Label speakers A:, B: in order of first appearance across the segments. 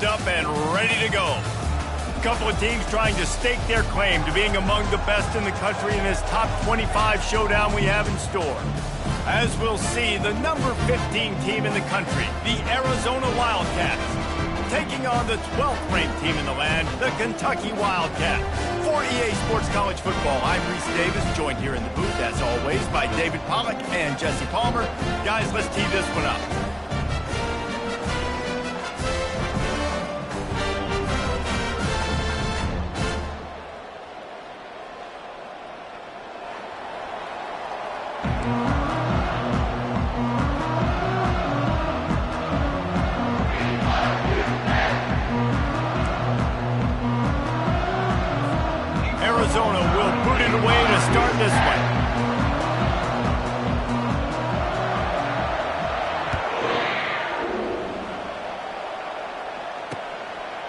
A: pumped up and ready to go. A couple of teams trying to stake their claim to being among the best in the country in this top 25 showdown we have in store. As we'll see, the number 15 team in the country, the Arizona Wildcats, taking on the 12th ranked team in the land, the Kentucky Wildcats. For EA Sports College Football, I'm Reese Davis, joined here in the booth, as always, by David Pollack and Jesse Palmer. Guys, let's tee this one up. Arizona will put it away to start this one.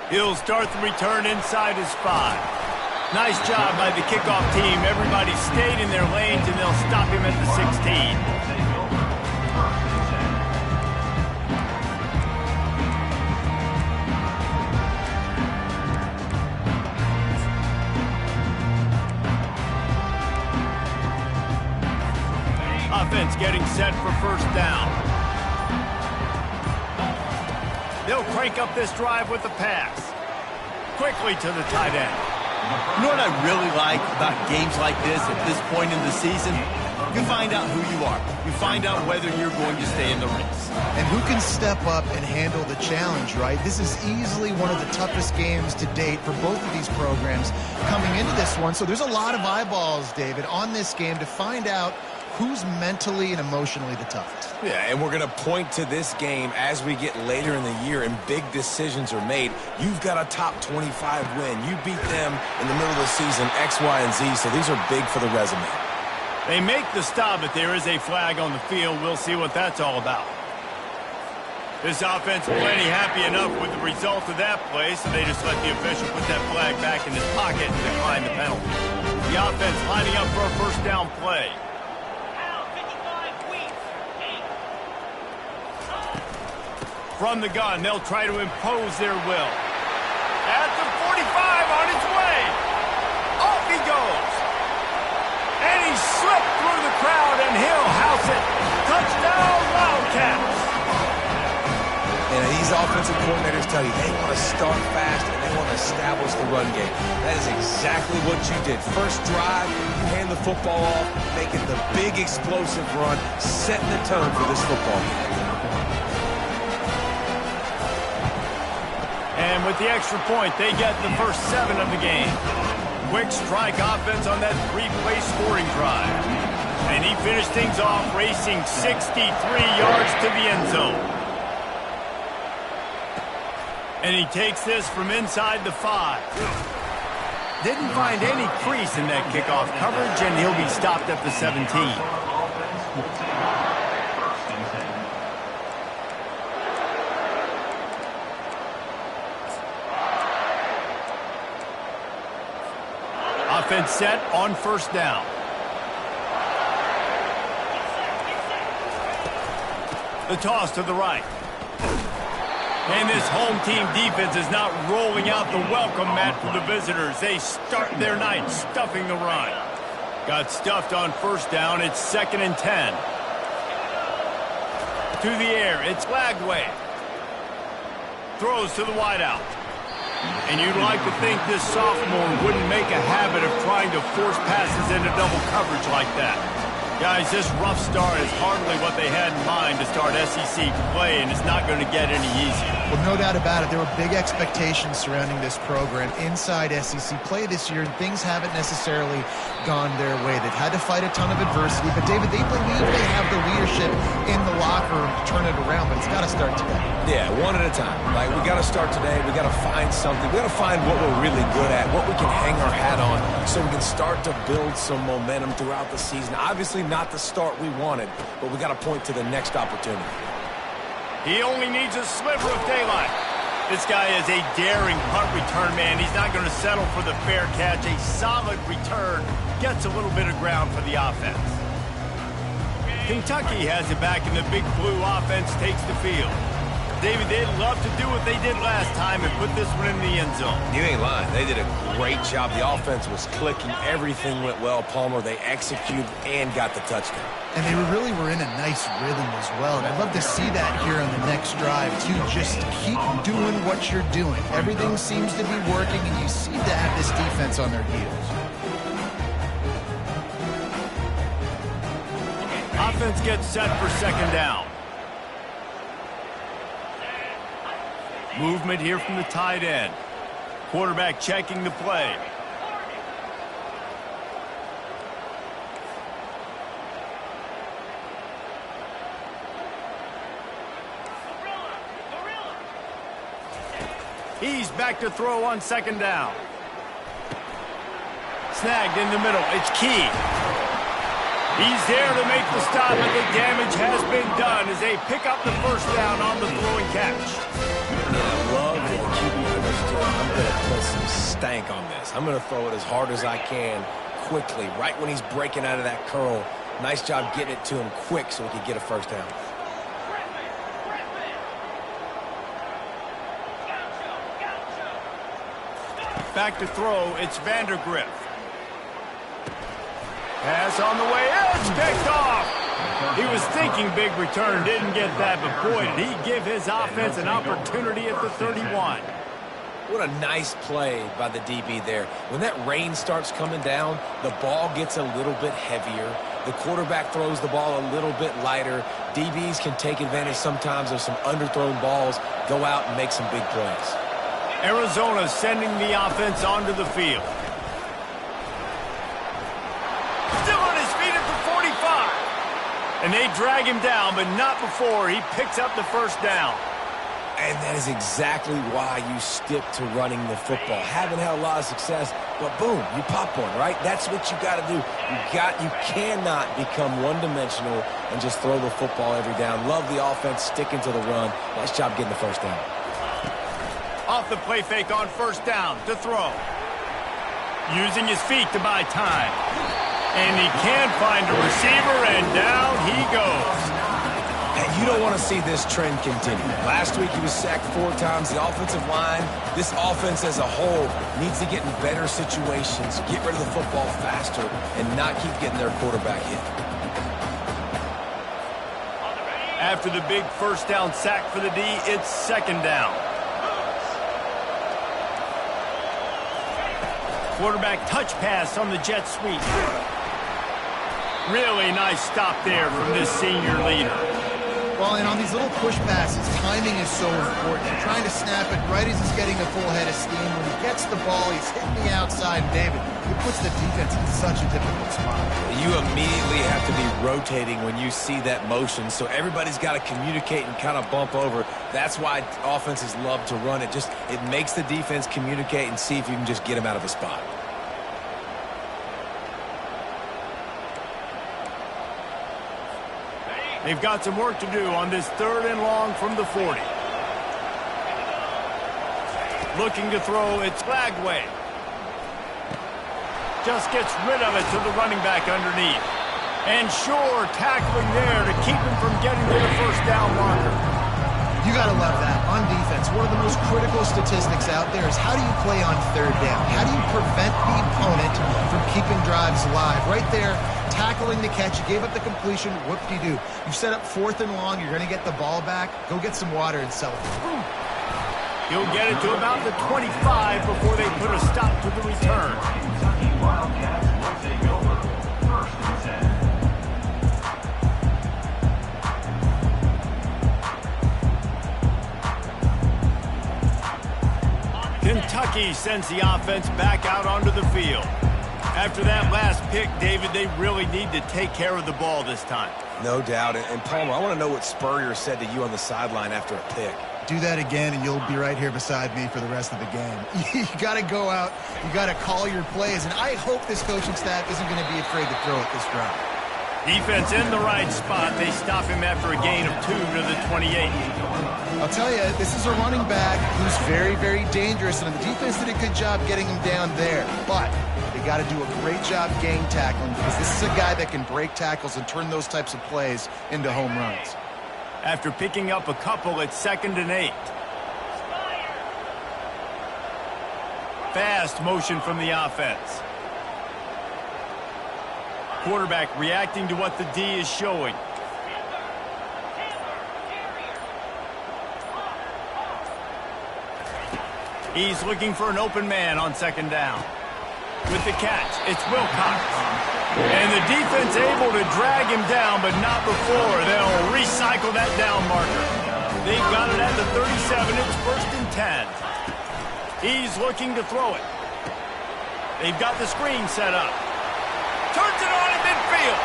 A: He'll start the return inside his 5. Nice job by the kickoff team. Everybody stayed in their lanes, and they'll stop him at the 16. Offense getting set for first down. They'll crank up this drive with the pass. Quickly to the tight end.
B: You know what I really like about games like this at this point in the season? You find out who you are. You find out whether you're going to stay in the race.
C: And who can step up and handle the challenge, right? This is easily one of the toughest games to date for both of these programs coming into this one. So there's a lot of eyeballs, David, on this game to find out who's mentally and emotionally the toughest.
D: Yeah, and we're going to point to this game as we get later in the year and big decisions are made. You've got a top 25 win. You beat them in the middle of the season, X, Y, and Z, so these are big for the resume.
A: They make the stop, but there is a flag on the field. We'll see what that's all about. This offense plenty happy enough with the result of that play, so they just let the official put that flag back in his pocket and decline the penalty. The offense lining up for a first down play. From the gun, they'll try to impose their will. At the 45, on his way. Off he goes. And he slipped through the crowd, and he'll house it. Touchdown, Wildcats.
D: And these offensive coordinators tell you they want to start fast and they want to establish the run game. That is exactly what you did. First drive, you hand the football off, making the big explosive run, setting the tone for this football game.
A: And with the extra point, they get the first 7 of the game. Quick strike offense on that 3-play scoring drive. And he finished things off racing 63 yards to the end zone. And he takes this from inside the 5. Didn't find any crease in that kickoff coverage, and he'll be stopped at the 17. Offense set on first down. The toss to the right. And this home team defense is not rolling out the welcome mat for the visitors. They start their night stuffing the run. Got stuffed on first down. It's 2nd and 10. To the air. It's Lagway. Throws to the wideout. And you'd like to think this sophomore wouldn't make a habit of trying to force passes into double coverage like that. Guys, this rough start is hardly what they had in mind to start SEC play, and it's not going to get any easier.
C: Well, no doubt about it. There were big expectations surrounding this program inside SEC play this year, and things haven't necessarily gone their way. They've had to fight a ton of adversity, but, David, they believe they have the leadership in the locker room to turn it around, but it's got to start today.
D: Yeah, one at a time. Like, we got to start today. We got to find something. We got to find what we're really good at, what we can hang our hat on, so we can start to build some momentum throughout the season. Obviously, not the start we wanted, but we got to point to the next opportunity.
A: He only needs a sliver of daylight. This guy is a daring punt return man. He's not going to settle for the fair catch. A solid return gets a little bit of ground for the offense. Kentucky has it back, and the Big Blue offense takes the field. David, they'd love to do what they did last time and put this one in the end zone.
D: You ain't lying. They did a great job. The offense was clicking. Everything went well. Palmer, they executed and got the touchdown.
C: And they really were in a nice rhythm as well. And I'd love to see that here on the next drive, too. Just keep doing what you're doing. Everything seems to be working, and you seem to have this defense on their heels.
A: Offense gets set for second down. Movement here from the tight end. Quarterback checking the play. He's back to throw on second down. Snagged in the middle. It's Key. He's there to make the stop, and the damage has been done as they pick up the first down on the throwing catch.
D: I love that the QB understood. I'm going to put some stank on this. I'm going to throw it as hard as I can quickly, right when he's breaking out of that curl. Nice job getting it to him quick so he could get a first down.
A: Back to throw, it's Vandergriff. Pass on the way, it's picked off. He was thinking big return, didn't get that, but boy, did he give his offense an opportunity at the 31.
D: What a nice play by the DB there. When that rain starts coming down, the ball gets a little bit heavier. The quarterback throws the ball a little bit lighter. DBs can take advantage sometimes of some underthrown balls, go out and make some big plays.
A: Arizona sending the offense onto the field. Still on his feet at the 45. And they drag him down, but not before he picks up the first down.
D: And that is exactly why you stick to running the football. Haven't had a lot of success, but boom, you pop one, right? That's what you got to do. You cannot become one-dimensional and just throw the football every down. Love the offense sticking to the run. Nice job getting the first down.
A: Off the play fake on first down to throw. Using his feet to buy time. And he can find a receiver, and down he goes.
D: And you don't want to see this trend continue. Last week he was sacked 4 times. The offensive line, this offense as a whole, needs to get in better situations, get rid of the football faster, and not keep getting their quarterback hit.
A: After the big first down sack for the D, it's second down. Quarterback touch pass on the jet sweep. Really nice stop there from this senior leader.
C: Well, and on these little push passes, timing is so important. You're trying to snap it right as he's getting a full head of steam. When he gets the ball, he's hitting the outside. David, it puts the defense in such a difficult spot.
D: You immediately have to be rotating when you see that motion, so everybody's got to communicate and kind of bump over. That's why offenses love to run it. It makes the defense communicate and see if you can just get him out of a spot.
A: They've got some work to do on this third and long from the 40. Looking to throw, it's Flagway. Just gets rid of it to the running back underneath. And Shore tackling there to keep him from getting to the first down marker.
C: You got to love that. On defense, one of the most critical statistics out there is how do you play on third down? How do you prevent the opponent from keeping drives alive? Right there, tackling the catch, you gave up the completion, whoop-de-doo. You set up 4th and long, you're going to get the ball back, go get some water and celebrate.
A: He'll get it to about the 25 before they put a stop to the return. Kentucky sends the offense back out onto the field. After that last pick, David, they really need to take care of the ball this time.
D: No doubt. And Palmer, I want to know what Spurrier said to you on the sideline after a pick.
C: Do that again, and you'll be right here beside me for the rest of the game. You got to go out. You got to call your plays, and I hope this coaching staff isn't going to be afraid to throw it this drive.
A: Defense in the right spot. They stop him after a gain of 2 to the 28.
C: I'll tell you, this is a running back who's very, very dangerous, and the defense did a good job getting him down there. But they got to do a great job game tackling because this is a guy that can break tackles and turn those types of plays into home runs.
A: after picking up a couple at 2nd and 8. Fast motion from the offense. Quarterback reacting to what the D is showing. He's looking for an open man on 2nd down. With the catch, it's Wilcox. And the defense able to drag him down, but not before they'll recycle that down marker. They've got it at the 37. It's 1st and 10. He's looking to throw it. They've got the screen set up. Turns it on in midfield.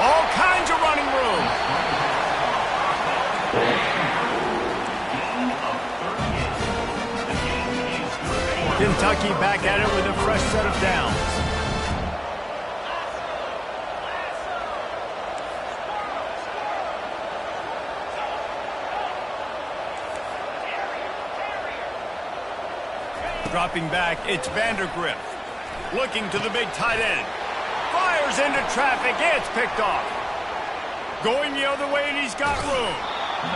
A: All kinds of running room. Kentucky back at it with a fresh set of downs. Dropping back, it's Vandergrift. Looking to the big tight end. Fires into traffic, it's picked off. Going the other way, and he's got room.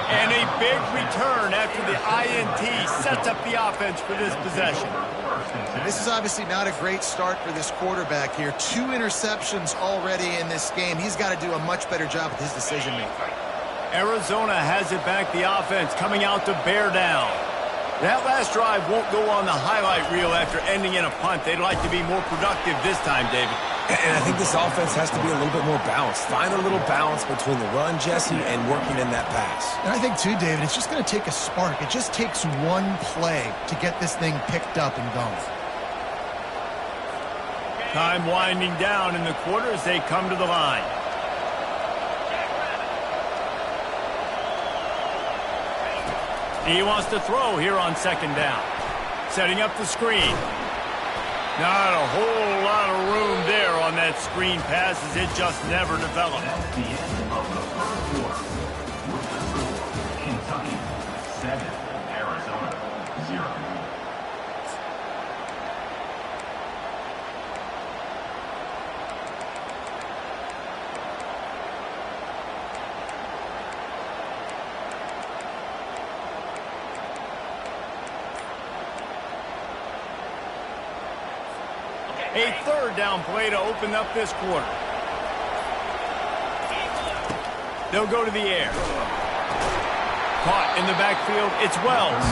A: And a big return after the INT sets up the offense for this possession.
C: This is obviously not a great start for this quarterback here. 2 interceptions already in this game. He's got to do a much better job with his decision-making.
A: Arizona has it back, the offense coming out to bear down. That last drive won't go on the highlight reel after ending in a punt. They'd like to be more productive this time, David.
D: And I think this offense has to be a little bit more balanced. Find a little balance between the run, Jesse, and working in that pass.
C: And I think, too, David, it's just going to take a spark. It just takes one play to get this thing picked up and going.
A: Time winding down in the quarter as they come to the line. He wants to throw here on 2nd down. Setting up the screen. Not a whole lot of room there on that screen pass as it just never developed.
E: At the end of the first quarter, Kentucky 7, Arizona 0.
A: A 3rd down play to open up this quarter. They'll go to the air. Caught in the backfield, it's Wells.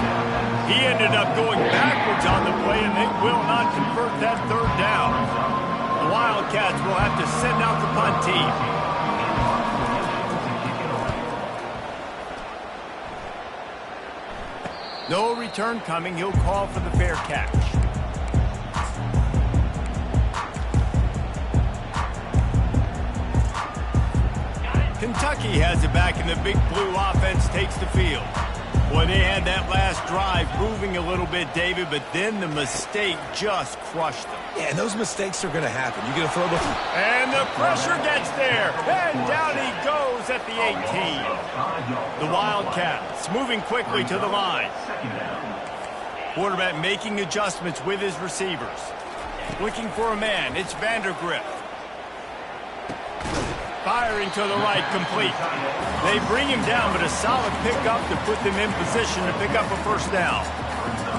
A: He ended up going backwards on the play, and they will not convert that 3rd down. The Wildcats will have to send out the punt team. No return coming. He'll call for the fair catch. Kentucky has it back, and the big blue offense takes the field. Boy, they had that last drive moving a little bit, David, but then the mistake just crushed them.
D: Yeah, and those mistakes are going to happen. You're going to throw the...
A: And the pressure gets there, and down he goes at the 18. The Wildcats moving quickly to the line. Quarterback making adjustments with his receivers. Looking for a man, it's Vandergrift. Firing to the right, complete. They bring him down, but a solid pickup to put them in position to pick up a 1st down.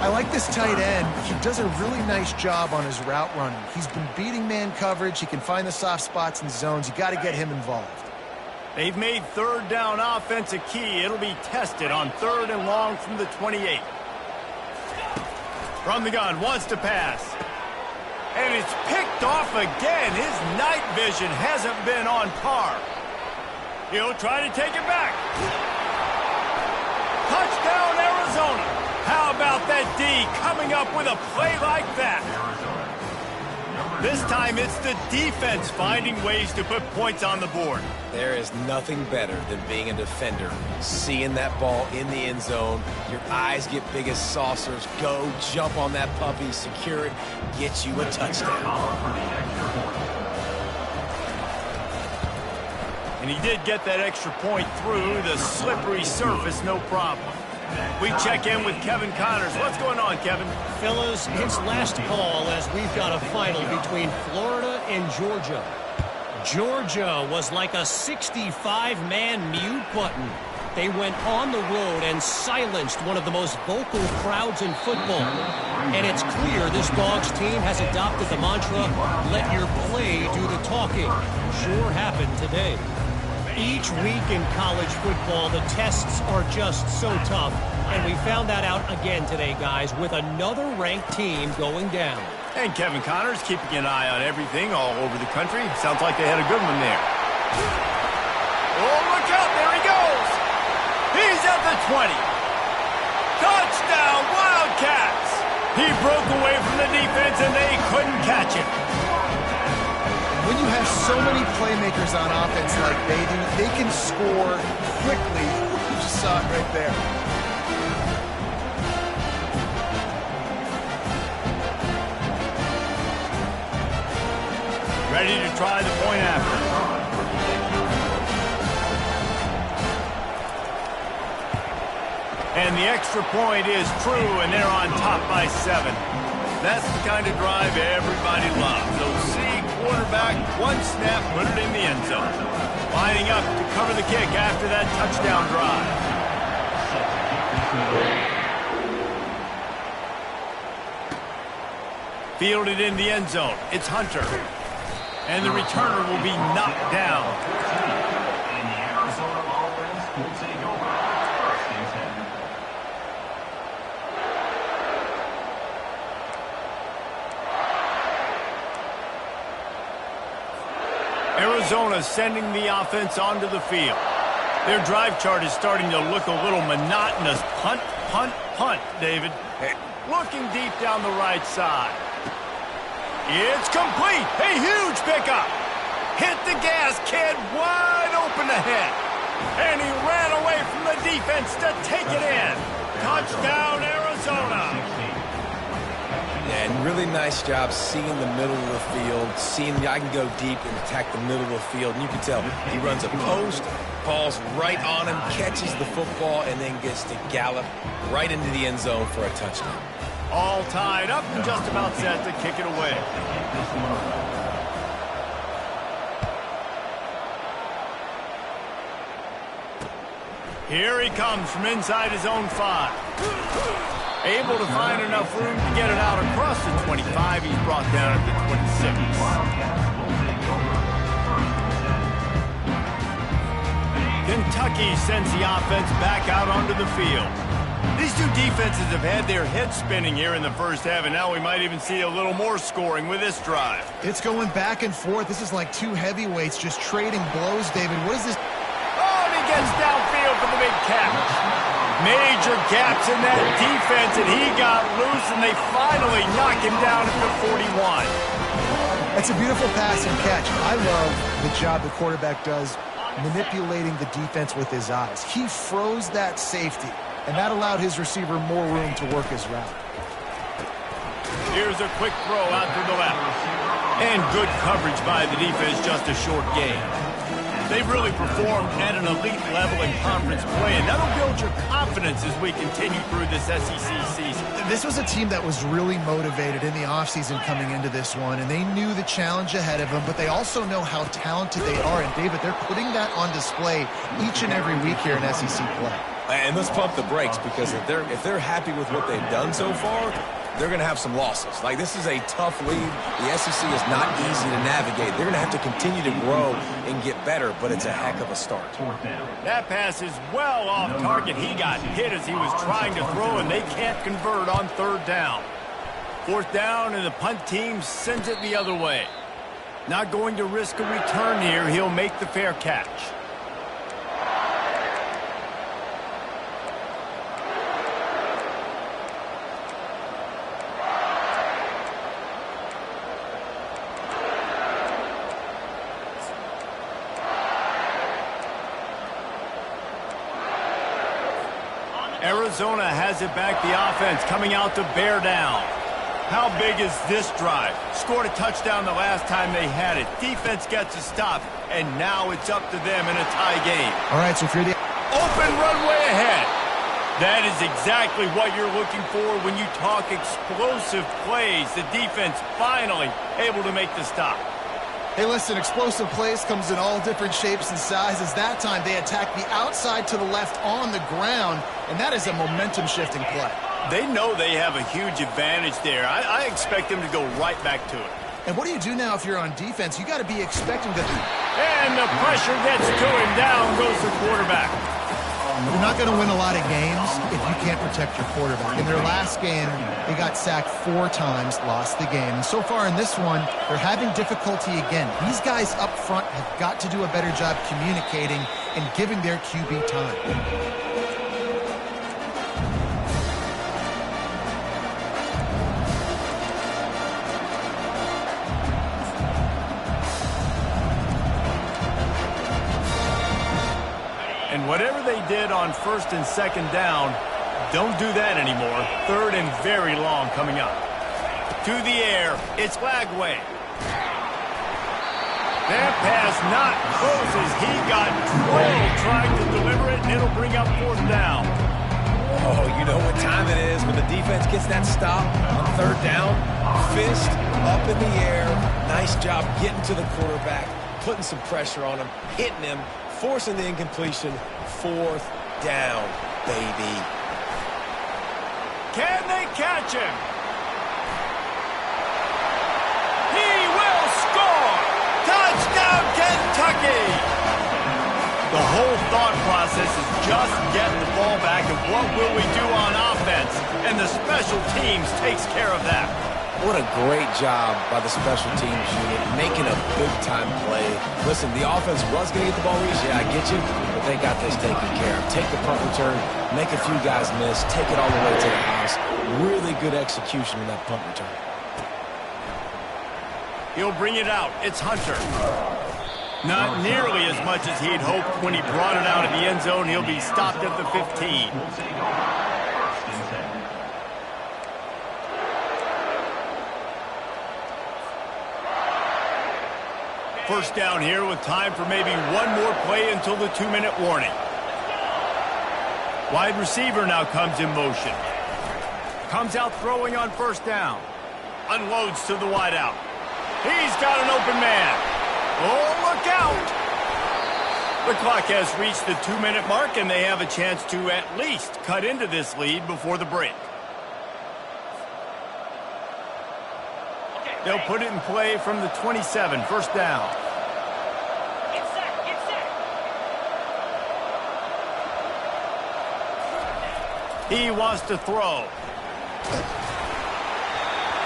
C: I like this tight end. He does a really nice job on his route running. He's been beating man coverage. He can find the soft spots and zones. You got to get him involved.
A: They've made 3rd down offense a key. It'll be tested on 3rd and long from the 28. From the gun, wants to pass. And it's picked off again. His night vision hasn't been on par. He'll try to take it back. Touchdown, Arizona. How about that D coming up with a play like that? This time it's the defense finding ways to put points on the board.
D: There is nothing better than being a defender. Seeing that ball in the end zone, your eyes get big as saucers. Go, jump on that puppy, secure it, get you a touchdown.
A: And he did get that extra point through the slippery surface, no problem. We check in with Kevin Connors. What's going on, Kevin?
F: Fellas, it's last call as we've got a final between Florida and Georgia. Georgia was like a 65-man mute button. They went on the road and silenced one of the most vocal crowds in football. And it's clear this Dogs team has adopted the mantra, let your play do the talking. Sure happened today. Each week in college football, the tests are just so tough. And we found that out again today, guys, with another ranked team going down.
A: And Kevin Connors keeping an eye on everything all over the country. Sounds like they had a good one there. Oh, look out. There he goes. He's at the 20. Touchdown, Wildcats. He broke away from the defense, and they couldn't catch him.
C: When you have so many playmakers on offense like they do, they can score quickly. You just saw it right there.
A: Ready to try the point after. And the extra point is true, and they're on top by 7. That's the kind of drive everybody loves. So see, quarterback, one snap, put it in the end zone. Lining up to cover the kick after that touchdown drive. Fielded in the end zone. It's Hunter. And the returner will be knocked down.
E: And the Arizona offense will take over. First and 10.
A: Arizona sending the offense onto the field. Their drive chart is starting to look a little monotonous. Punt, punt, punt, David. Looking deep down the right side. It's complete. A huge pickup. Hit the gas, kid. Wide open ahead. And he ran away from the defense to take it in. Touchdown, Arizona.
D: Yeah, and really nice job seeing the middle of the field, seeing I can go deep and attack the middle of the field. And you can tell he runs a post, falls right on him, catches the football, and then gets to gallop right into the end zone for a touchdown.
A: All tied up and just about set to kick it away. Here he comes from inside his own 5. Able to find enough room to get it out across the 25. He's brought down at the 26. Kentucky sends the offense back out onto the field. These two defenses have had their heads spinning here in the first half, and now we might even see a little more scoring with this drive.
C: It's going back and forth. This is like two heavyweights just trading blows, David. What is this?
A: Oh, and he gets downfield for the big catch. Major gaps in that defense, and he got loose, and they finally knock him down at the 41.
C: That's a beautiful pass and catch. I love the job the quarterback does manipulating the defense with his eyes. He froze that safety, and that allowed his receiver more room to work his route.
A: Here's a quick throw out to the left. And good coverage by the defense, just a short gain. They've really performed at an elite level in conference play, and that'll build your confidence as we continue through this SEC season.
C: This was a team that was really motivated in the offseason coming into this one, and they knew the challenge ahead of them, but they also know how talented they are. And, David, they're putting that on display each and every week here in SEC play.
D: And let's pump the brakes, because if they're happy with what they've done so far, they're going to have some losses. Like, this is a tough league. The SEC is not easy to navigate. They're going to have to continue to grow and get better, but it's a heck of a start.
A: That pass is well off target. He got hit as he was trying to throw, and they can't convert on third down. Fourth down, and the punt team sends it the other way. Not going to risk a return here. He'll make the fair catch. Arizona has it back, the offense coming out to bear down. How big is this drive? Scored a touchdown the last time they had it. Defense gets a stop, and now it's up to them in a tie game.
C: All right, so if you're the
A: open runway ahead. That is exactly what you're looking for when you talk explosive plays. The defense finally able to make the stop.
C: Hey, listen, explosive plays comes in all different shapes and sizes. That time they attack the outside to the left on the ground, and that is a momentum-shifting play.
A: They know they have a huge advantage there. I expect them to go right back to it.
C: And what do you do now if you're on defense? You got to be expecting to...
A: And the pressure gets to him. Down goes the quarterback.
C: You're not going to win a lot of games if you can't protect your quarterback. In their last game, they got sacked 4 times, lost the game. And so far in this one, they're having difficulty again. These guys up front have got to do a better job communicating and giving their QB time.
A: And whatever they did on first and second down, don't do that anymore. Third and very long coming up. To the air, it's Lagway. That pass not close as he got drilled trying to deliver it, and it'll bring up 4th down.
D: Oh, you know what time it is when the defense gets that stop on 3rd down. Fist up in the air. Nice job getting to the quarterback, putting some pressure on him, hitting him, forcing the incompletion. 4th down, baby.
A: Can they catch him? He will score! Touchdown, Kentucky! The whole thought process is just getting the ball back and what will we do on offense? And the special teams takes care of that.
D: What a great job by the special teams unit, making a big-time play. Listen, the offense was going to get the ball reached. Yeah, I get you, but they got this taken care of. Take the punt return, make a few guys miss, take it all the way to the house. Really good execution in that punt return.
A: He'll bring it out. It's Hunter. Not nearly as much as he'd hoped when he brought it out of the end zone. He'll be stopped at the 15. First down here with time for maybe one more play until the 2-minute warning. Wide receiver now comes in motion. Comes out throwing on first down. Unloads to the wideout. He's got an open man. Oh, look out! The clock has reached the 2-minute mark, and they have a chance to at least cut into this lead before the break. They'll put it in play from the 27, first down. He wants to throw.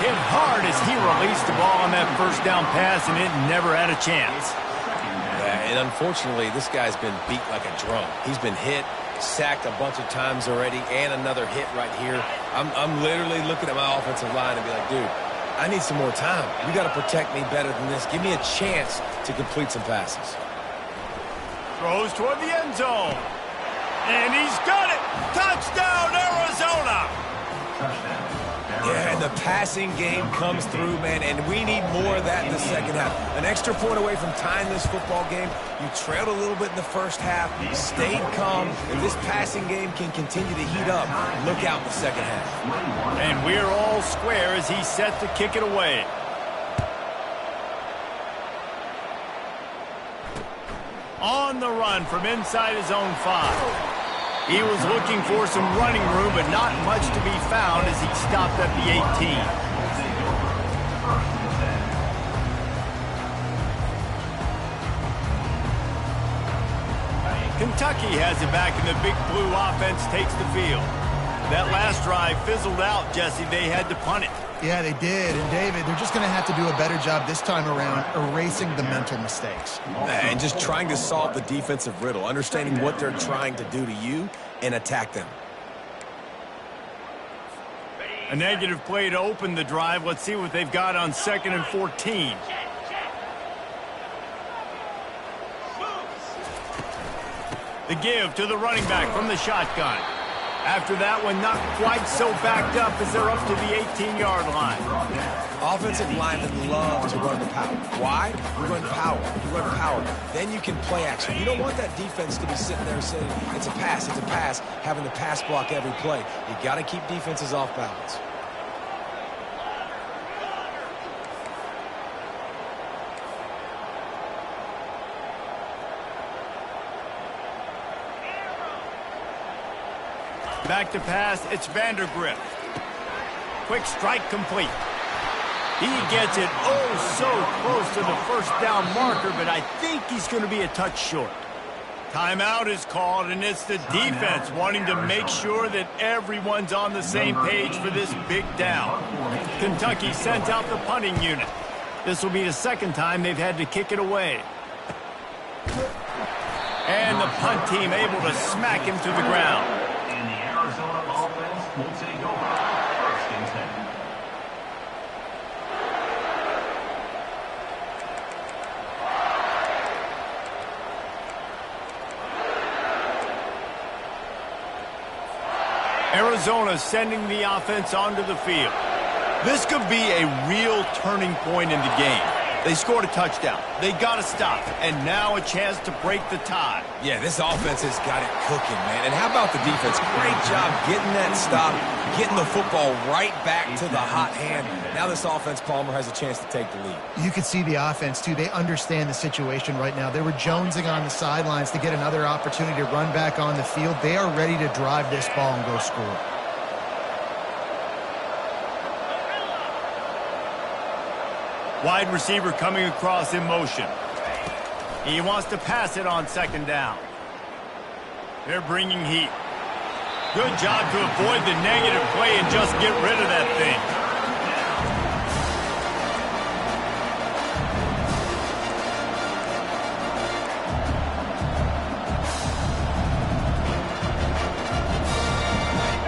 A: Hit hard as he released the ball on that first down pass, and it never had a chance.
D: Yeah, and unfortunately, this guy's been beat like a drum. He's been hit, sacked a bunch of times already, and another hit right here. I'm literally looking at my offensive line and be like, dude, I need some more time. You got to protect me better than this. Give me a chance to complete some passes.
A: Throws toward the end zone. And he's got it. Touchdown, Arizona.
D: Yeah, and the passing game comes through, man, and we need more of that in the second half. An extra point away from tying this football game. You trailed a little bit in the first half, stayed calm, and this passing game can continue to heat up. Look out in the second half.
A: And we're all square as he's set to kick it away. On the run from inside his own 5. He was looking for some running room, but not much to be found as he stopped at the 18. Kentucky has it back, and the Big Blue offense takes the field. That last drive fizzled out, Jesse. They had to punt it.
C: Yeah, they did. And, David, they're just going to have to do a better job this time around erasing the mental mistakes.
D: And just trying to solve the defensive riddle, understanding what they're trying to do to you and attack them.
A: A negative play to open the drive. Let's see what they've got on 2nd and 14. The give to the running back from the shotgun. After that one, not quite so backed up as they're up to the 18-yard line.
D: Offensive linemen love to run the power. Why? You run power. You run power. Then you can play action. You don't want that defense to be sitting there saying, it's a pass, having to pass block every play. You got to keep defenses off balance.
A: Back to pass, it's Vandergrift. Quick strike complete. He gets it oh so close to the first down marker, but I think he's going to be a touch short. Timeout is called, and it's the defense wanting to make sure that everyone's on the same page for this big down. Kentucky sends out the punting unit. This will be the second time they've had to kick it away. And the punt team able to smack him to the ground.
E: And the Arizona offense will take over. First and 10.
A: Arizona sending the offense onto the field. This could be a real turning point in the game. They scored a touchdown. They got to stop. And now a chance to break the tie.
D: Yeah, this offense has got it cooking, man. And how about the defense? Great job getting that stop, getting the football right back to the hot hand. Now this offense, Palmer, has a chance to take the lead.
C: You can see the offense, too. They understand the situation right now. They were jonesing on the sidelines to get another opportunity to run back on the field. They are ready to drive this ball and go score.
A: Wide receiver coming across in motion. He wants to pass it on second down. They're bringing heat. Good job to avoid the negative play and just get rid of that thing.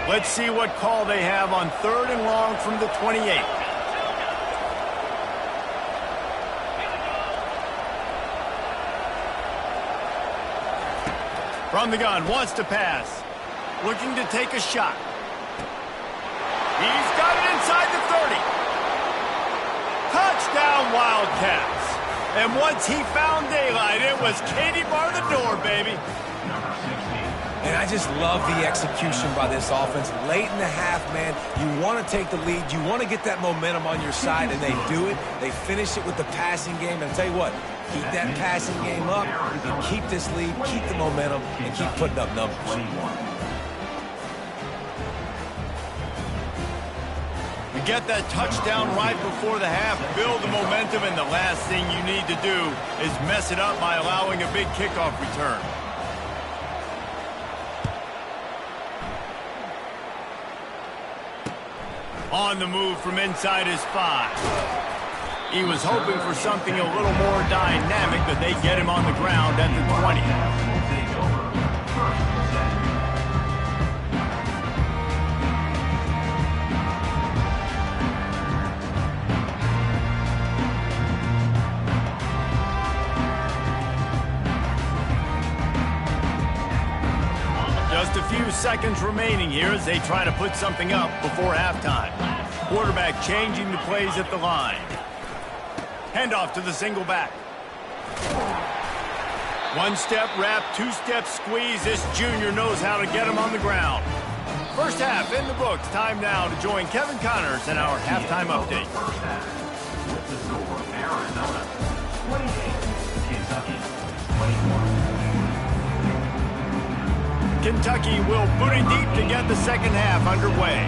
A: Let's see what call they have on 3rd and long from the 28. From the gun, wants to pass. Looking to take a shot. He's got it inside the 30. Touchdown, Wildcats. And once he found daylight, it was Katie bar the door, baby.
D: And I just love the execution by this offense. Late in the half, man, you want to take the lead. You want to get that momentum on your side, and they do it. They finish it with the passing game. And I'll tell you what, keep that passing game up. You can keep this lead, keep the momentum, and keep putting up numbers.
A: You get that touchdown right before the half, build the momentum, and the last thing you need to do is mess it up by allowing a big kickoff return. On the move from inside his 5. He was hoping for something a little more dynamic, but they get him on the ground at the 20. Just a few seconds remaining here as they try to put something up before halftime. Quarterback changing the plays at the line. Handoff to the single back. One-step wrap, two-step squeeze. This junior knows how to get him on the ground. First half in the books. Time now to join Kevin Connors in our halftime update.
E: First half. With the score, Arizona 28, Kentucky 21.
A: Kentucky will boot it deep to get the second half underway.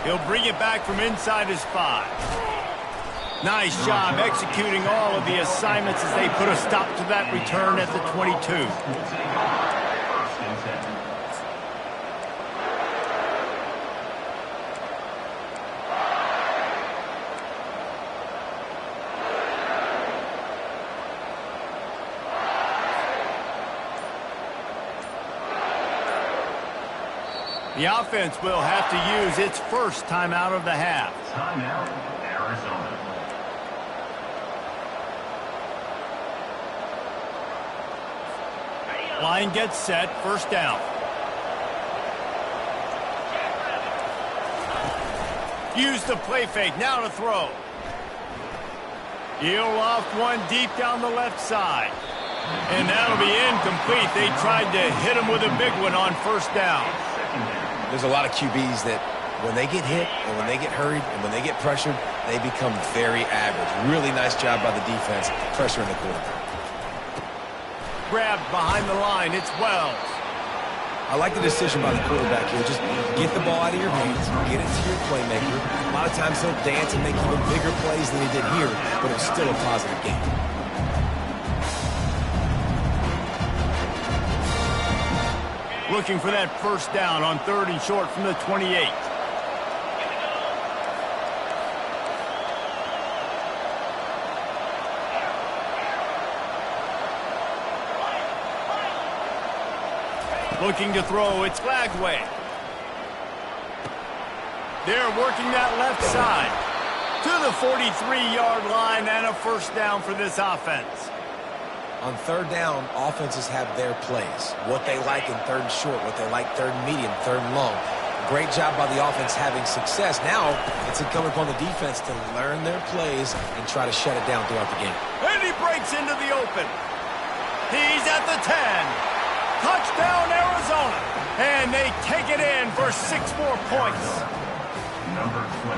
A: He'll bring it back from inside his 5. Nice job executing all of the assignments as they put a stop to that return at the 22. The offense will have to use its first timeout of the half.
E: Timeout, Arizona.
A: Line gets set, first down. Use the play fake, now to throw. He'll loft one deep down the left side. And that'll be incomplete. They tried to hit him with a big one on first down.
D: There's a lot of QBs that when they get hit and when they get hurried and when they get pressured, they become very average. Really nice job by the defense pressuring the quarterback.
A: grabbed behind the line. It's Wells.
D: I like the decision by the quarterback here. Just get the ball out of your hands, get it to your playmaker. A lot of times he'll dance and make even bigger plays than he did here, but it's still a positive game.
A: Looking for that first down on 3rd and short from the 28. Looking to throw, it's Lagway. They're working that left side to the 43-yard line and a first down for this offense.
D: On 3rd down, offenses have their plays. What they like in 3rd and short, what they like 3rd and medium, 3rd and long. Great job by the offense having success. Now, it's incumbent upon the defense to learn their plays and try to shut it down throughout the game.
A: And he breaks into the open. He's at the 10. Touchdown, Arizona. And they take it in for 6 more points.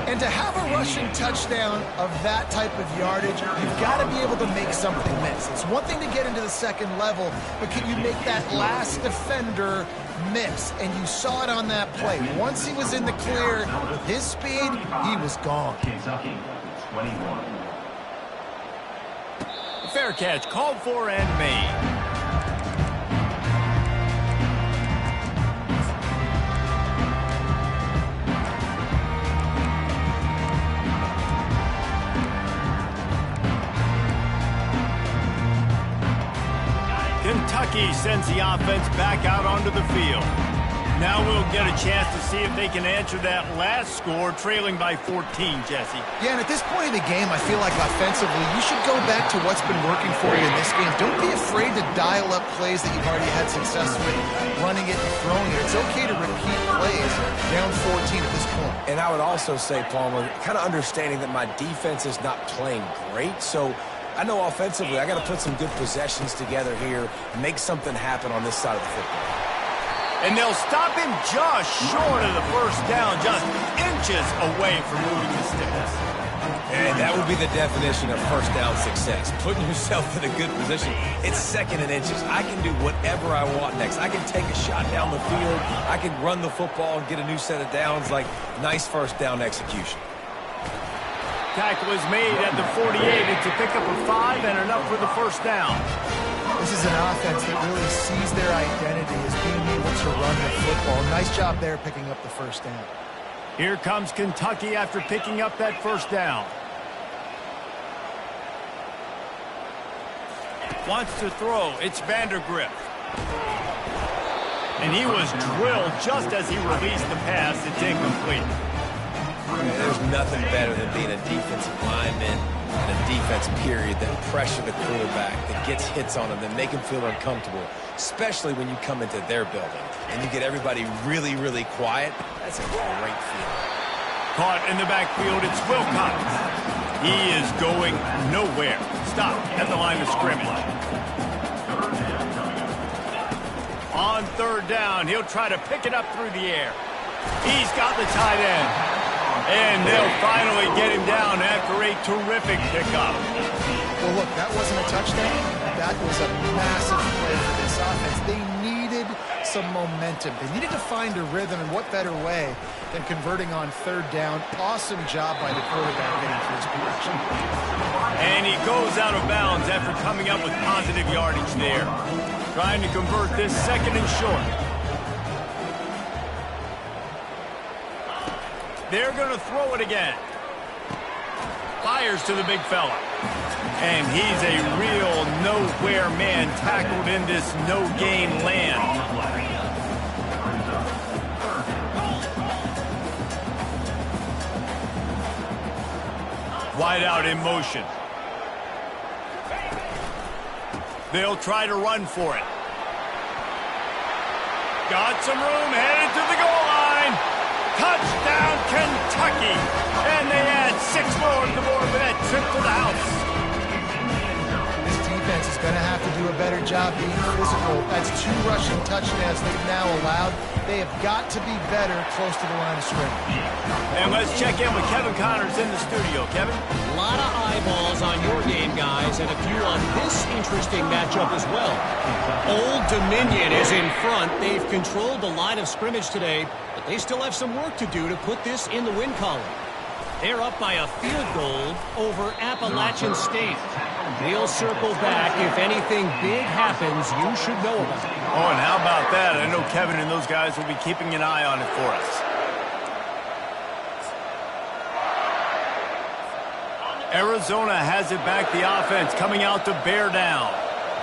C: And to have a rushing touchdown of that type of yardage, you've got to be able to make something miss. It's one thing to get into the second level, but can you make that last defender miss? And you saw it on that play. Once he was in the clear, with his speed, he was gone.
E: Kentucky, 21.
A: Fair catch, called for and made. Kentucky sends the offense back out onto the field. Now we'll get a chance to see if they can answer that last score, trailing by 14, Jesse.
C: Yeah, and at this point in the game, I feel like offensively, you should go back to what's been working for you in this game. Don't be afraid to dial up plays that you've already had success with, running it and throwing it. It's okay to repeat plays down 14 at this point.
D: And I would also say, Palmer, kind of understanding that my defense is not playing great, so I know offensively I got to put some good possessions together here, make something happen on this side of the football.
A: And they'll stop him just short of the first down, just inches away from moving the sticks.
D: And that would be the definition of first down success, putting yourself in a good position. It's 2nd and inches. I can do whatever I want next. I can take a shot down the field. I can run the football and get a new set of downs. Like, nice first down execution.
A: Tackle is made at the 48. It's a pickup of 5 and enough for the first down.
C: This is an offense that really sees their identity as being able to run the football. Nice job there picking up the first down.
A: Here comes Kentucky after picking up that first down. Wants to throw. It's Vandergrift. And he was drilled just as he released the pass. It's incomplete.
D: There's nothing better than being a defensive lineman and a defense period that pressure the quarterback, that gets hits on him, that make him feel uncomfortable, especially when you come into their building and you get everybody really, really quiet. That's a great feeling.
A: Caught in the backfield, it's Wilcox. He is going nowhere. Stop at the line of scrimmage. On 3rd down, he'll try to pick it up through the air. He's got the tight end. And they'll finally get him down after a terrific pickup.
C: Well, look, that wasn't a touchdown. That was a massive play for this offense. They needed some momentum. They needed to find a rhythm, and what better way than converting on 3rd down. Awesome job by the quarterback getting to his position.
A: And he goes out of bounds after coming up with positive yardage there. Trying to convert this 2nd and short. They're going to throw it again. Fires to the big fella. And he's a real nowhere man tackled in this no-gain land. Wide out in motion. They'll try to run for it. Got some room, headed to the goal line. Touchdown, Kentucky! And they add 6 more to the board with that trip to the house.
C: This defense is going to have to do a a better job being physical. That's 2 rushing touchdowns they've now allowed. They have got to be better close to the line of scrimmage.
A: And let's check in with Kevin Connors in the studio. Kevin?
F: A lot of eyeballs on your game, guys, and a few on this interesting matchup as well. Old Dominion is in front. They've controlled the line of scrimmage today, but they still have some work to do to put this in the win column. They're up by a field goal over Appalachian State. They'll circle back. If anything big happens, you should know about it.
A: Oh, and how about that? I know Kevin and those guys will be keeping an eye on it for us. Arizona has it back, the offense coming out to bear down.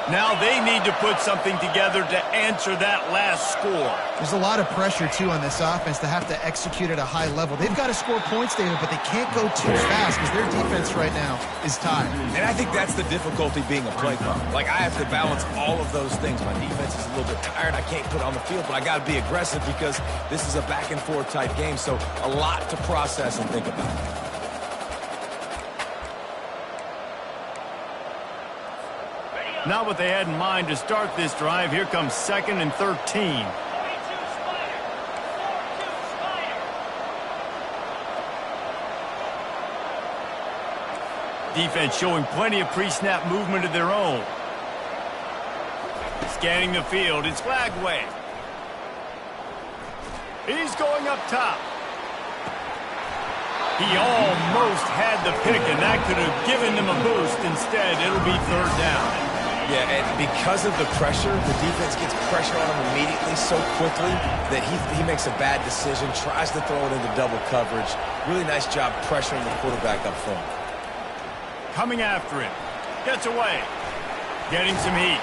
A: Now they need to put something together to answer that last score.
C: There's a lot of pressure, too, on this offense to have to execute at a high level. They've got to score points, David, but they can't go too fast because their defense right now is tired.
D: And I think that's the difficulty being a play caller. Like, I have to balance all of those things. My defense is a little bit tired. I can't put it on the field, but I got to be aggressive because this is a back-and-forth type game, so a lot to process and think about.
A: Not what they had in mind to start this drive. Here comes 2nd and 13. Defense showing plenty of pre-snap movement of their own. Scanning the field, it's Lagway. He's going up top. He almost had the pick, and that could have given them a boost. Instead, it'll be 3rd down.
D: Yeah, and because of the pressure, the defense gets pressure on him immediately so quickly that he makes a bad decision, tries to throw it into double coverage. Really nice job pressuring the quarterback up front.
A: Coming after him. Gets away. Getting some heat.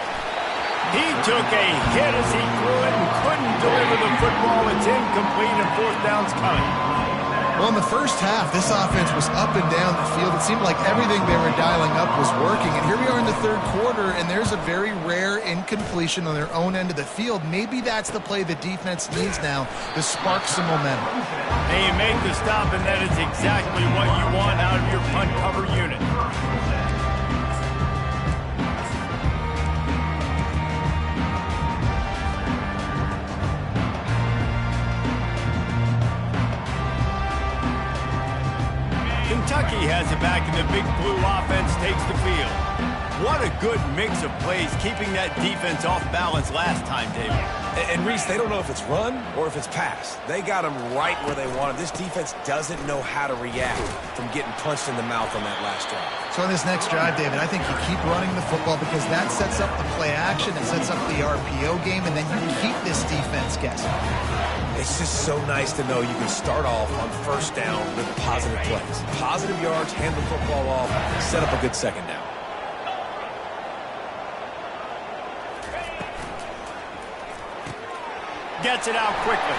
A: He took a hit as he threw it and couldn't deliver the football. It's incomplete and 4th down's coming.
C: Well, in the first half, this offense was up and down the field. It seemed like everything they were dialing up was working. And here we are in the 3rd quarter, and there's a very rare incompletion on their own end of the field. Maybe that's the play the defense needs now to spark some momentum.
A: And you make the stop, and that is exactly what you want out of your punt cover unit. Kentucky has it back, and the Big Blue offense takes the field. What a good mix of plays, keeping that defense off balance last time, David.
D: And Reese, they don't know if it's run or if it's pass. They got them right where they want them. This defense doesn't know how to react from getting punched in the mouth on that last drive.
C: So on this next drive, David, I think you keep running the football because that sets up the play action, it sets up the RPO game, and then you keep this defense guessing.
D: It's just so nice to know you can start off on 1st down with positive plays. Positive yards, hand the football off, set up a good 2nd down.
A: Gets it out quickly.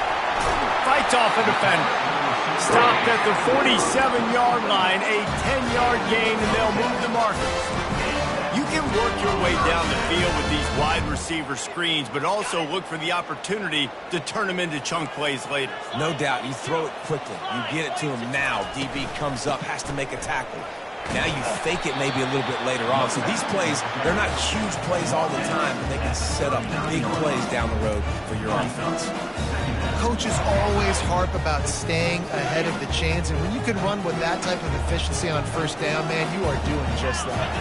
A: Fights off a defender. Stopped at the 47-yard line, a 10-yard gain, and they'll move the markers. You can work your way down the field with these wide receiver screens, but also look for the opportunity to turn them into chunk plays later.
D: No doubt. You throw it quickly. You get it to him now. DB comes up, has to make a tackle. Now you fake it maybe a little bit later on. So these plays, they're not huge plays all the time, but they can set up big plays down the road for your offense.
C: Coaches always harp about staying ahead of the chains, and when you can run with that type of efficiency on 1st down, man, you are doing just that.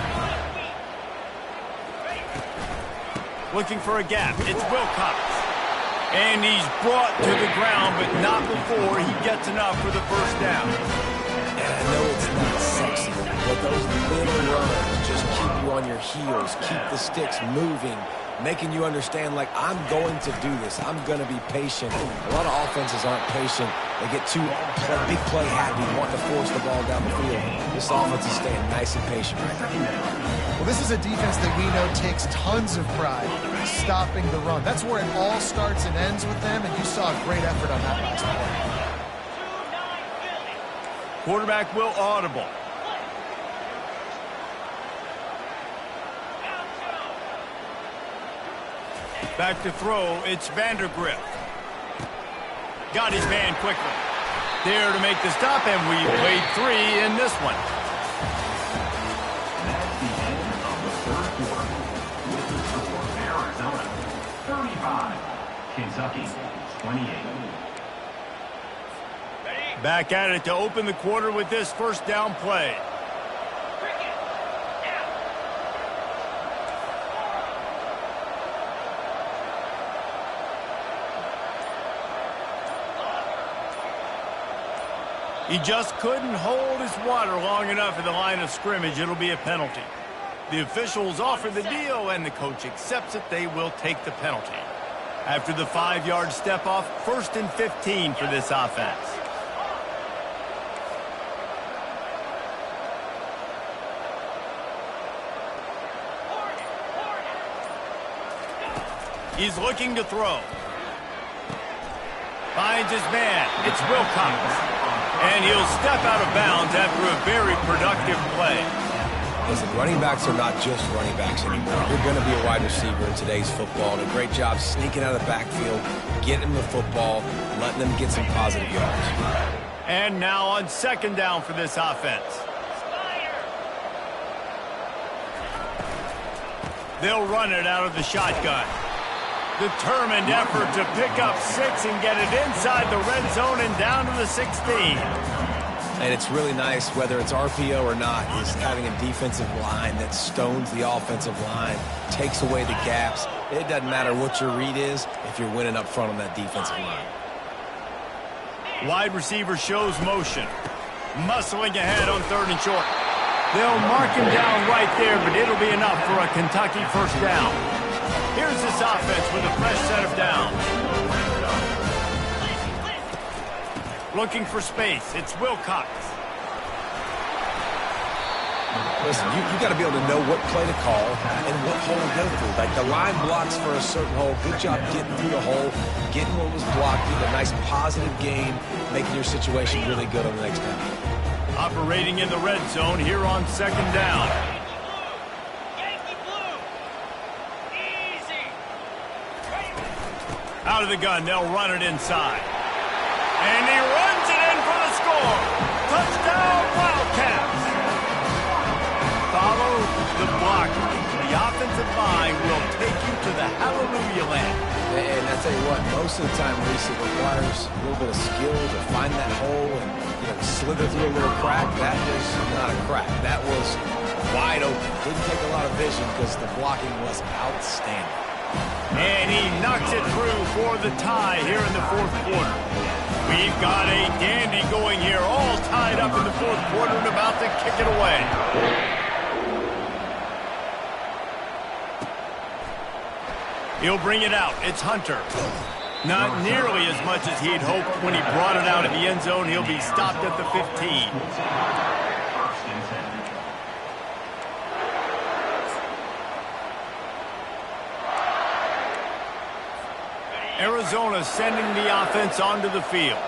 A: Looking for a gap. It's Wilcox. And he's brought to the ground, but not before he gets enough for the 1st down.
D: And I know it's not sexy, but those little runs just keep you on your heels, keep the sticks moving, making you understand, like, I'm going to do this. I'm going to be patient. A lot of offenses aren't patient. They get too big play happy, want to force the ball down the field. This offense is staying nice and patient right now.
C: Well, this is a defense that we know takes tons of pride in stopping the run. That's where it all starts and ends with them, and you saw a great effort on that last play.
A: Quarterback will audible. Back to throw, it's Vandergrift. Got his man quickly. There to make the stop, and we played 3 in this one.
E: 25. Kentucky, 28.
A: Back at it to open the quarter with this first down play. He just couldn't hold his water long enough at the line of scrimmage. It'll be a penalty. The officials offer the deal, and the coach accepts it. They will take the penalty. After the 5-yard step off, 1st and 15 for this offense. He's looking to throw. Finds his man. It's Wilcox. And he'll step out of bounds after a very productive play.
D: Listen, running backs are not just running backs anymore. You're going to be a wide receiver in today's football. And a great job sneaking out of the backfield, getting them the football, letting them get some positive yards.
A: And now on 2nd down for this offense. They'll run it out of the shotgun. Determined effort to pick up 6 and get it inside the red zone and down to the 16.
D: And it's really nice, whether it's RPO or not, is having a defensive line that stones the offensive line, takes away the gaps. It doesn't matter what your read is if you're winning up front on that defensive line.
A: Wide receiver shows motion. Muscling ahead on 3rd and short. They'll mark him down right there, but it'll be enough for a Kentucky first down. Here's this offense with a fresh set of downs. Looking for space. It's Wilcox.
D: Listen, you got to be able to know what play to call and what hole to go through. Like the line blocks for a certain hole. Good job getting through the hole, getting what was blocked, getting a nice positive gain, making your situation really good on the next down.
A: Operating in the red zone here on 2nd down. Out of the gun, they'll run it inside. And he runs it in for the score. Touchdown, Wildcats. Follow the block. The offensive line will take you to the hallelujah land.
D: And I tell you what, most of the time, Reese, it requires a little bit of skill to find that hole and slither through a little crack. That was not a crack. That was wide open. Didn't take a lot of vision because the blocking was outstanding.
A: And he knocks it through for the tie here in the 4th quarter. We've got a dandy going here, all tied up in the 4th quarter and about to kick it away. He'll bring it out. It's Hunter. Not nearly as much as he'd hoped when he brought it out of the end zone. He'll be stopped at the 15. Arizona sending the offense onto the field.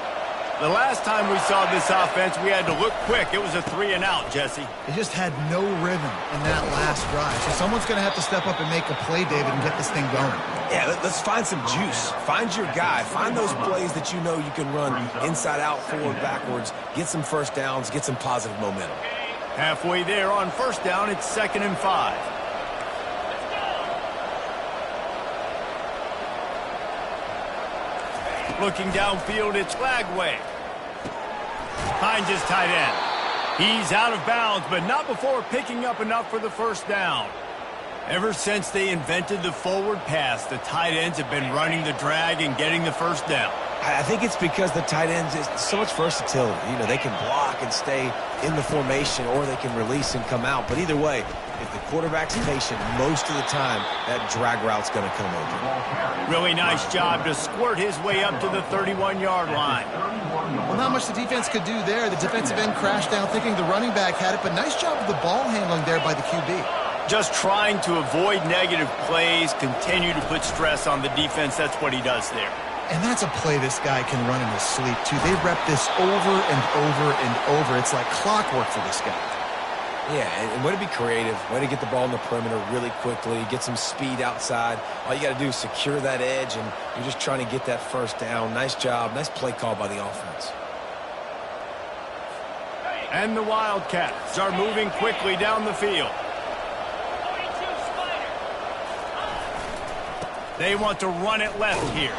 A: The last time we saw this offense, we had to look quick. It was a 3-and-out, Jesse.
C: They just had no rhythm in that last drive. So someone's going to have to step up and make a play, David, and get this thing going.
D: Yeah, let's find some juice. Find your guy. Find those plays that you know you can run inside out, forward, backwards. Get some first downs. Get some positive momentum.
A: Halfway there on 1st down, it's 2nd and 5. Looking downfield, it's Flagway. Finds his tight end. He's out of bounds, but not before picking up enough for the first down. Ever since they invented the forward pass, the tight ends have been running the drag and getting the first down.
D: I think it's because the tight ends is so much versatility. They can block and stay in the formation, or they can release and come out. But either way, if the quarterback's patient, most of the time, that drag route's going to come over.
A: Really nice job to squirt his way up to the 31-yard line.
C: Well, not much the defense could do there. The defensive end crashed down thinking the running back had it, but nice job of the ball handling there by the QB.
A: Just trying to avoid negative plays, continue to put stress on the defense. That's what he does there.
C: And that's a play this guy can run in his sleep, too. They rep this over and over and over. It's like clockwork for this guy.
D: Yeah, and way to be creative, way to get the ball in the perimeter really quickly, get some speed outside. All you got to do is secure that edge, and you're just trying to get that first down. Nice job. Nice play call by the offense.
A: And the Wildcats are moving quickly down the field. They want to run it left here.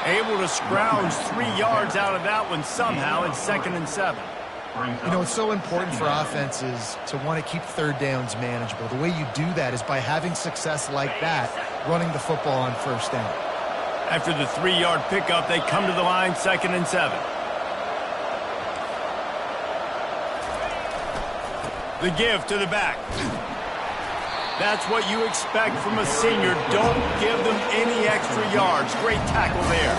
A: Able to scrounge 3 yards out of that one somehow. It's 2nd and 7.
C: You know, it's so important for offenses to want to keep third downs manageable. The way you do that is by having success like that, running the football on first down.
A: After the 3-yard pickup, they come to the line, 2nd and 7. The give to the back. That's what you expect from a senior. Don't give them any extra yards. Great tackle there.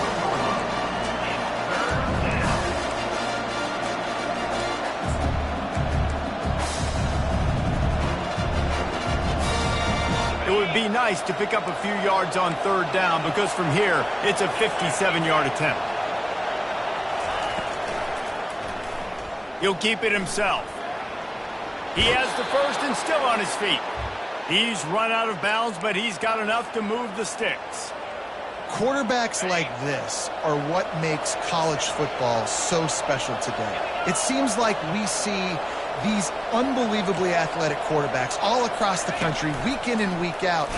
A: It would be nice to pick up a few yards on 3rd down because from here, it's a 57-yard attempt. He'll keep it himself. He has the first and still on his feet. He's run out of bounds, but he's got enough to move the sticks.
C: Quarterbacks like this are what makes college football so special today. It seems like we see these unbelievably athletic quarterbacks all across the country, week in and week out.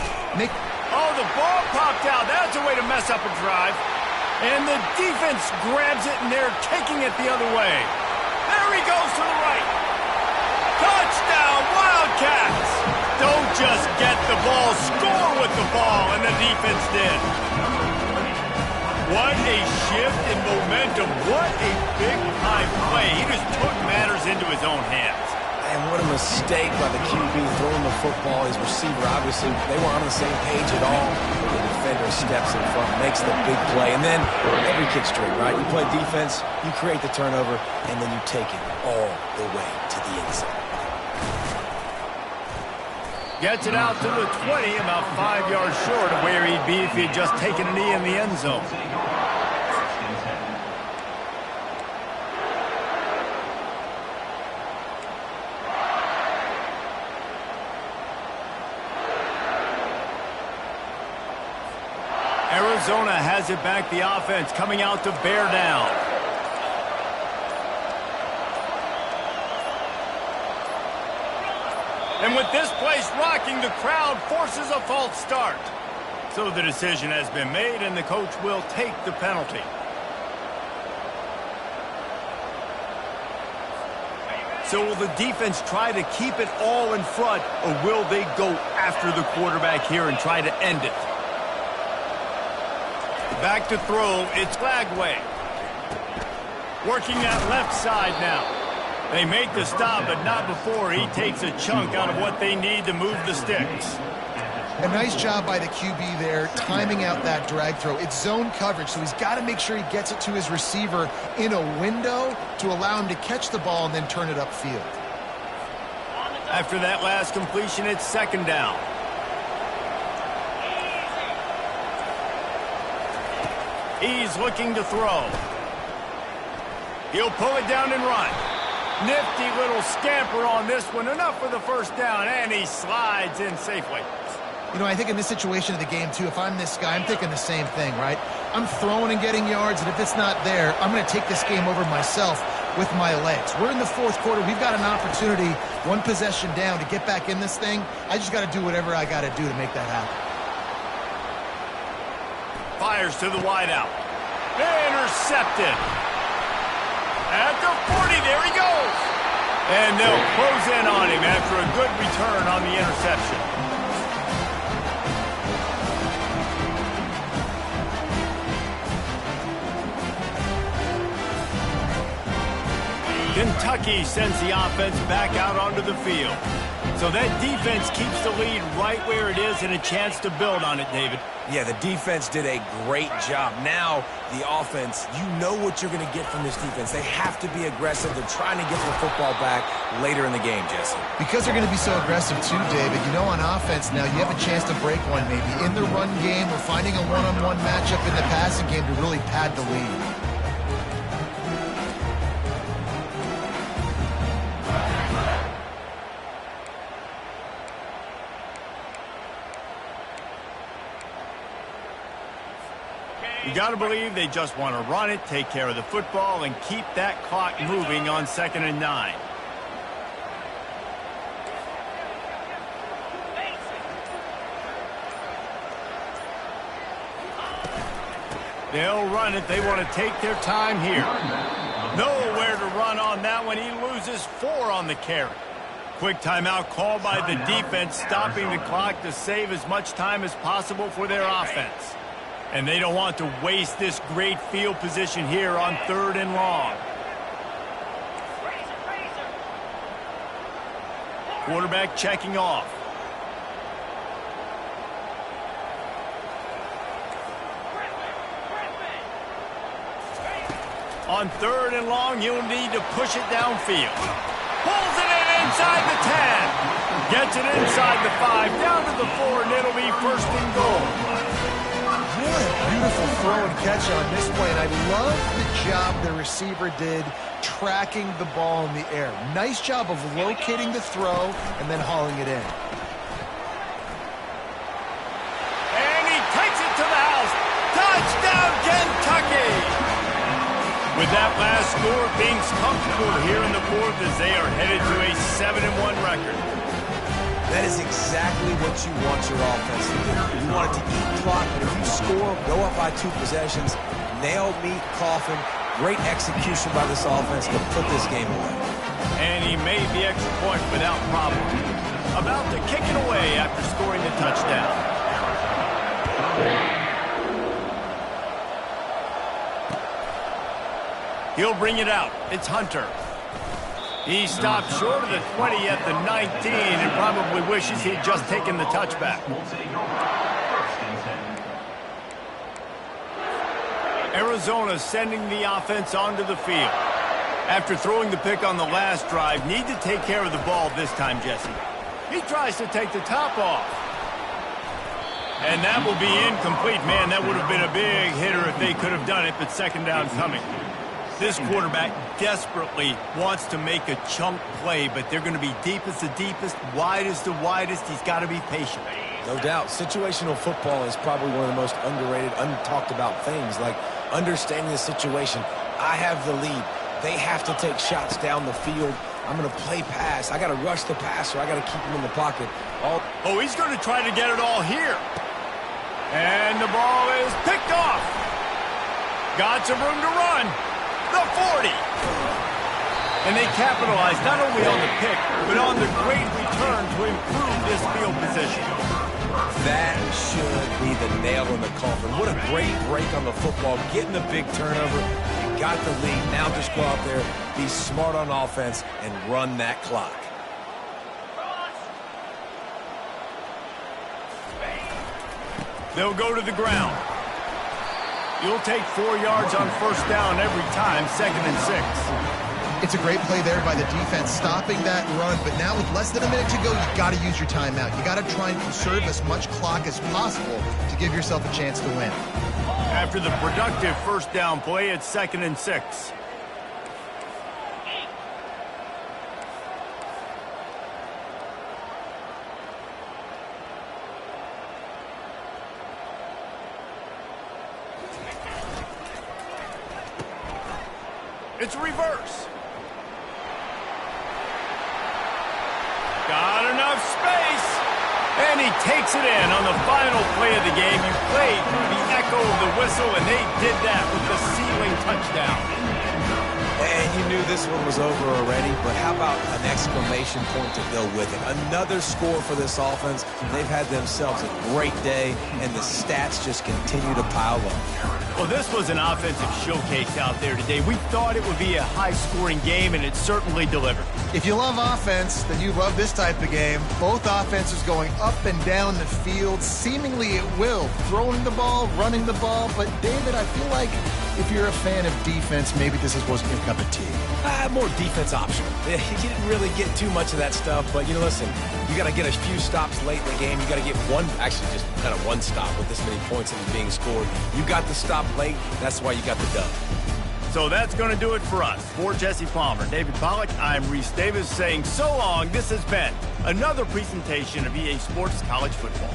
A: Oh, the ball popped out. That's a way to mess up a drive. And the defense grabs it, and they're taking it the other way. There he goes to the right. Touchdown, Wildcats! Don't just get the ball, score with the ball, and the defense did. What a shift in momentum. What a big-time play. He just took matters into his own hands.
D: And what a mistake by the QB throwing the football. His receiver, obviously, they weren't on the same page at all. The defender steps in front, makes the big play, and then every kick straight, right? You play defense, you create the turnover, and then you take it all the way to the end zone.
A: Gets it out to the 20, about 5 yards short of where he'd be if he had just taken a knee in the end zone. Arizona has it back, the offense coming out to bear down. And with this place rocking, the crowd forces a false start. So the decision has been made, and the coach will take the penalty. So will the defense try to keep it all in front, or will they go after the quarterback here and try to end it? Back to throw, it's Flagway. Working that left side now. They make the stop, but not before he takes a chunk out of what they need to move the sticks.
C: A nice job by the QB there, timing out that drag throw. It's zone coverage, so he's got to make sure he gets it to his receiver in a window to allow him to catch the ball and then turn it upfield.
A: After that last completion, it's 2nd down. He's looking to throw. He'll pull it down and run. Nifty little scamper on this one. Enough for the first down, and he slides in safely.
C: You know, I think in this situation of the game, too, if I'm this guy, I'm thinking the same thing, right? I'm throwing and getting yards, and if it's not there, I'm going to take this game over myself with my legs. We're in the 4th quarter. We've got an opportunity, one possession down, to get back in this thing. I just got to do whatever I got to do to make that happen.
A: Fires to the wideout. Intercepted. At the 40, there he goes. And they'll close in on him after a good return on the interception. Kentucky sends the offense back out onto the field. So that defense keeps the lead right where it is and a chance to build on it, David.
D: Yeah, the defense did a great job. Now, the offense, you know what you're going to get from this defense. They have to be aggressive. They're trying to get the football back later in the game, Jesse.
C: Because they're going to be so aggressive too, David, you know on offense now you have a chance to break one maybe. In the run game or finding a one-on-one matchup in the passing game to really pad the lead.
A: You got to believe they just want to run it, take care of the football, and keep that clock moving on 2nd and 9. They'll run it. They want to take their time here. Nowhere to run on that one. He loses 4 on the carry. Quick timeout called by the defense, stopping the clock to save as much time as possible for their offense. And they don't want to waste this great field position here on 3rd and long. Quarterback checking off. On 3rd and long, you'll need to push it downfield. Pulls it in inside the 10. Gets it inside the 5, down to the 4, and it'll be 1st and goal.
C: What a beautiful throw and catch on this play, and I love the job the receiver did tracking the ball in the air. Nice job of locating the throw and then hauling it in.
A: And he takes it to the house. Touchdown, Kentucky! With that last score, being comfortable here in the 4th as they are headed to a 7-1 record.
D: That is exactly what you want your offense to do. You want it to eat clock, but if you score, go up by 2 possessions, nail, meet, coffin, great execution by this offense to put this game away.
A: And he made the extra point without problem. About to kick it away after scoring the touchdown. He'll bring it out. It's Hunter. He stopped short of the 20 at the 19 and probably wishes he'd just taken the touchback. Arizona sending the offense onto the field. After throwing the pick on the last drive, need to take care of the ball this time, Jesse. He tries to take the top off. And that will be incomplete. Man, that would have been a big hitter if they could have done it, but 2nd down coming. This quarterback desperately wants to make a chunk play, but they're going to be deep as the deepest, wide as the widest. He's got to be patient.
D: No doubt. Situational football is probably one of the most underrated, untalked about things, like understanding the situation. I have the lead. They have to take shots down the field. I'm going to play pass. I got to rush the passer. I got to keep him in the pocket.
A: Oh, he's going to try to get it all here. And the ball is picked off. Got some room to run. The 40. And they capitalize not only on the pick, but on the great return to improve this field position.
D: That should be the nail in the coffin. What a great break on the football. Getting the big turnover. You got the lead. Now just go out there, be smart on offense, and run that clock.
A: They'll go to the ground. You'll take 4 yards on 1st down every time, 2nd and 6.
C: It's a great play there by the defense, stopping that run, but now with less than a minute to go, you got to use your timeout. You got to try and conserve as much clock as possible to give yourself a chance to win.
A: After the productive 1st down play, it's 2nd and 6. It's reverse. Got enough space. And he takes it in on the final play of the game. You played through the echo of the whistle, and they did that with the ceiling touchdown.
D: And you knew this one was over already, but how about an exclamation point to go with it? Another score for this offense. They've had themselves a great day, and the stats just continue to pile up.
A: Well, this was an offensive showcase out there today. We thought it would be a high-scoring game, and it certainly delivered.
C: If you love offense, then you love this type of game. Both offenses going up and down the field, seemingly at will, throwing the ball, running the ball. But, David, I feel like if you're a fan of defense, maybe this wasn't your cup of tea.
D: More defense optional. You didn't really get too much of that stuff, but, listen, you got to get a few stops late in the game. You got to get just kind of one stop with this many points that is being scored. You got the stop late. That's why you got the dub.
A: So that's going to do it for us. For Jesse Palmer, David Pollack, I'm Reese Davis saying so long. This has been another presentation of EA Sports College Football.